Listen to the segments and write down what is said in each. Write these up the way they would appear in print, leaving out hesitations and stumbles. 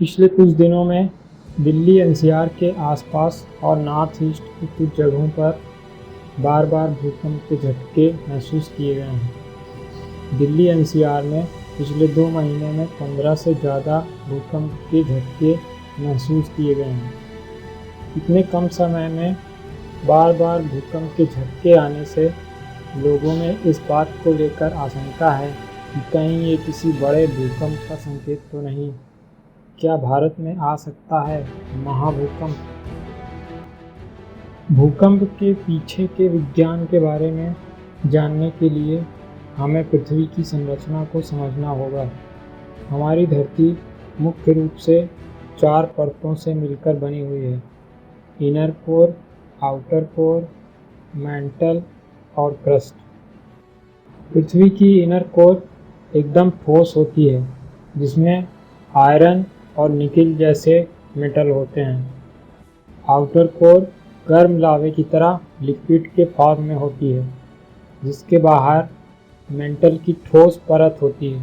पिछले कुछ दिनों में दिल्ली एनसीआर के आसपास और नॉर्थ ईस्ट की कुछ जगहों पर बार बार भूकंप के झटके महसूस किए गए हैं। दिल्ली एनसीआर में पिछले 2 महीने में 15 से ज़्यादा भूकंप के झटके महसूस किए गए हैं। इतने कम समय में बार बार भूकंप के झटके आने से लोगों में इस बात को लेकर आशंका है कि कहीं ये किसी बड़े भूकंप का संकेत तो नहीं। क्या भारत में आ सकता है महाभूकंप? भूकंप के पीछे के विज्ञान के बारे में जानने के लिए हमें पृथ्वी की संरचना को समझना होगा। हमारी धरती मुख्य रूप से 4 परतों से मिलकर बनी हुई है: inner core, outer core, mantle और क्रस्ट। पृथ्वी की इनर कोर एकदम ठोस होती है, जिसमें आयरन और निकेल जैसे मेटल होते हैं। आउटर कोर गर्म लावे की तरह लिक्विड के फॉर्म में होती है, जिसके बाहर मेटल की ठोस परत होती है।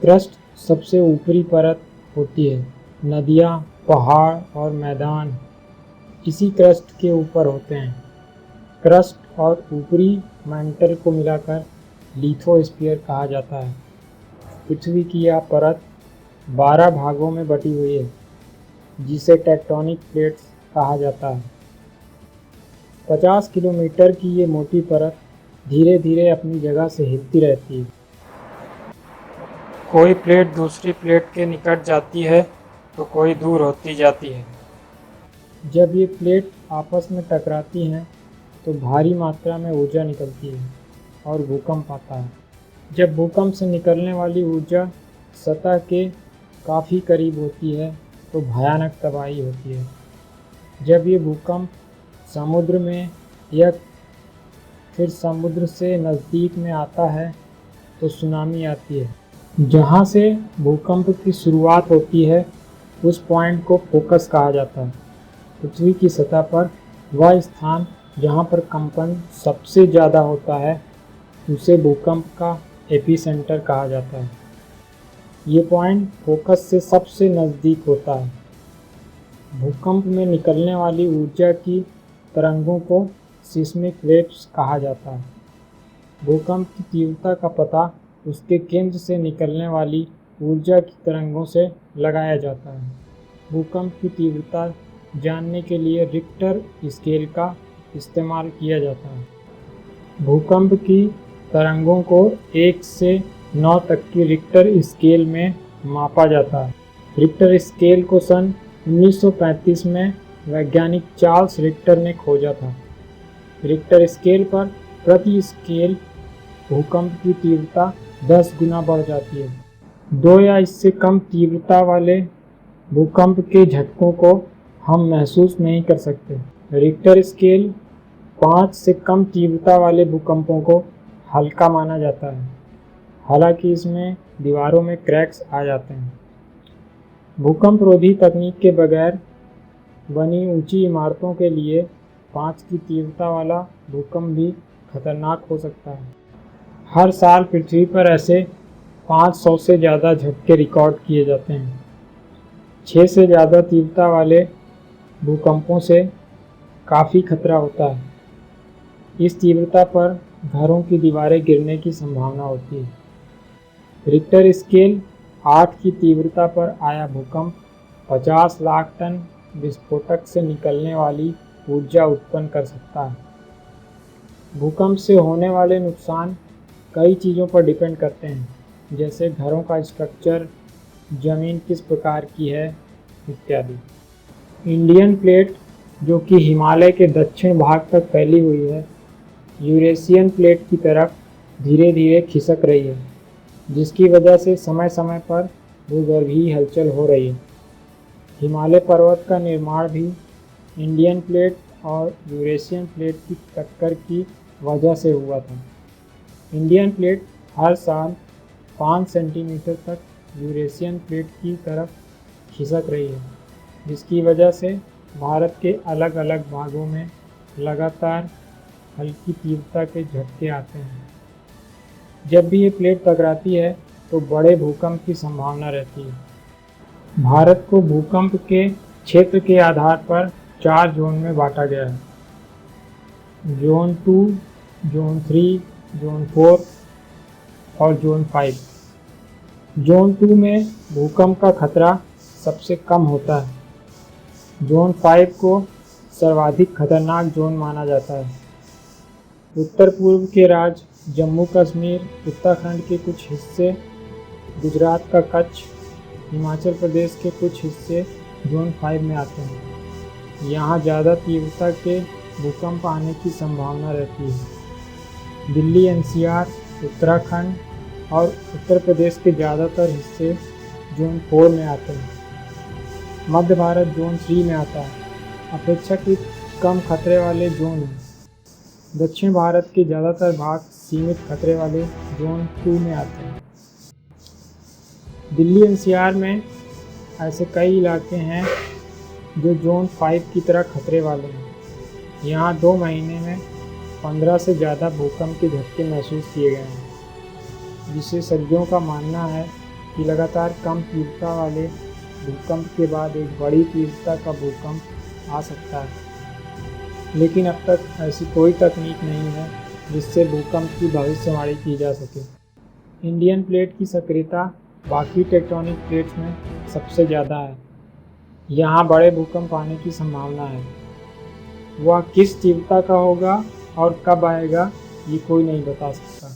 क्रस्ट सबसे ऊपरी परत होती है। नदियाँ, पहाड़ और मैदान इसी क्रस्ट के ऊपर होते हैं। क्रस्ट और ऊपरी मेटल को मिलाकर लिथोस्फीयर कहा जाता है। पृथ्वी की यह परत 12 भागों में बटी हुई है, जिसे टेक्टोनिक प्लेट्स कहा जाता है। 50 किलोमीटर की ये मोटी परत धीरे धीरे अपनी जगह से हिलती रहती है। कोई प्लेट दूसरी प्लेट के निकट जाती है तो कोई दूर होती जाती है। जब ये प्लेट आपस में टकराती हैं तो भारी मात्रा में ऊर्जा निकलती है और भूकंप आता है। जब भूकंप से निकलने वाली ऊर्जा सतह के काफ़ी करीब होती है तो भयानक तबाही होती है। जब ये भूकंप समुद्र में या फिर समुद्र से नज़दीक में आता है तो सुनामी आती है। जहाँ से भूकंप की शुरुआत होती है उस पॉइंट को फोकस कहा जाता है। पृथ्वी की सतह पर वह स्थान जहाँ पर कंपन सबसे ज़्यादा होता है उसे भूकंप का एपिसेंटर कहा जाता है। ये पॉइंट फोकस से सबसे नज़दीक होता है। भूकंप में निकलने वाली ऊर्जा की तरंगों को सिस्मिक वेव्स कहा जाता है। भूकंप की तीव्रता का पता उसके केंद्र से निकलने वाली ऊर्जा की तरंगों से लगाया जाता है। भूकंप की तीव्रता जानने के लिए रिक्टर स्केल का इस्तेमाल किया जाता है। भूकंप की तरंगों को 1 से 9 तक की रिक्टर स्केल में मापा जाता है। रिक्टर स्केल को सन 1935 में वैज्ञानिक चार्ल्स रिक्टर ने खोजा था। रिक्टर स्केल पर प्रति स्केल भूकंप की तीव्रता 10 गुना बढ़ जाती है। 2 या इससे कम तीव्रता वाले भूकंप के झटकों को हम महसूस नहीं कर सकते। रिक्टर स्केल 5 से कम तीव्रता वाले भूकंपों को हल्का माना जाता है, हालांकि इसमें दीवारों में क्रैक्स आ जाते हैं। भूकंप रोधी तकनीक के बगैर बनी ऊंची इमारतों के लिए 5 की तीव्रता वाला भूकंप भी खतरनाक हो सकता है। हर साल पृथ्वी पर ऐसे 500 से ज़्यादा झटके रिकॉर्ड किए जाते हैं। 6 से ज़्यादा तीव्रता वाले भूकंपों से काफ़ी खतरा होता है। इस तीव्रता पर घरों की दीवारें गिरने की संभावना होती है। रिक्टर स्केल 8 की तीव्रता पर आया भूकंप 50 लाख टन विस्फोटक से निकलने वाली ऊर्जा उत्पन्न कर सकता है। भूकंप से होने वाले नुकसान कई चीज़ों पर डिपेंड करते हैं, जैसे घरों का स्ट्रक्चर, ज़मीन किस प्रकार की है इत्यादि। इंडियन प्लेट, जो कि हिमालय के दक्षिण भाग तक फैली हुई है, यूरेशियन प्लेट की तरफ धीरे धीरे खिसक रही है, जिसकी वजह से समय समय पर भूगर्भीय हलचल हो रही है। हिमालय पर्वत का निर्माण भी इंडियन प्लेट और यूरेशियन प्लेट की टक्कर की वजह से हुआ था। इंडियन प्लेट हर साल 5 सेंटीमीटर तक यूरेशियन प्लेट की तरफ खिसक रही है, जिसकी वजह से भारत के अलग अलग भागों में लगातार हल्की तीव्रता के झटके आते हैं। जब भी ये प्लेट टकराती है तो बड़े भूकंप की संभावना रहती है। भारत को भूकंप के क्षेत्र के आधार पर 4 जोन में बांटा गया है। जोन 2, जोन 3, जोन 4 और जोन 5। जोन 2 में भूकंप का खतरा सबसे कम होता है। जोन 5 को सर्वाधिक खतरनाक जोन माना जाता है। उत्तर पूर्व के राज्य जम्मू कश्मीर, उत्तराखंड के कुछ हिस्से, गुजरात का कच्छ, हिमाचल प्रदेश के कुछ हिस्से जोन 5 में आते हैं। यहाँ ज़्यादा तीव्रता के भूकंप आने की संभावना रहती है। दिल्ली, एनसीआर, उत्तराखंड और उत्तर प्रदेश के ज़्यादातर हिस्से जोन 4 में आते हैं। मध्य भारत जोन 3 में आता है, अपेक्षाकृत कम खतरे वाले जोन हैं। दक्षिण भारत के ज़्यादातर भाग सीमित खतरे वाले जोन 2 में आते हैं। दिल्ली एनसीआर में ऐसे कई इलाके हैं जो जोन 5 की तरह खतरे वाले हैं। यहाँ 2 महीने में 15 से ज़्यादा भूकंप के झटके महसूस किए गए हैं। विशेषज्ञों का मानना है कि लगातार कम तीव्रता वाले भूकंप के बाद एक बड़ी तीव्रता का भूकंप आ सकता है, लेकिन अब तक ऐसी कोई तकनीक नहीं है जिससे भूकंप की भविष्यवाणी की जा सके। इंडियन प्लेट की सक्रियता बाकी टेक्टोनिक प्लेट्स में सबसे ज़्यादा है। यहाँ बड़े भूकंप आने की संभावना है। वह किस तीव्रता का होगा और कब आएगा, ये कोई नहीं बता सकता।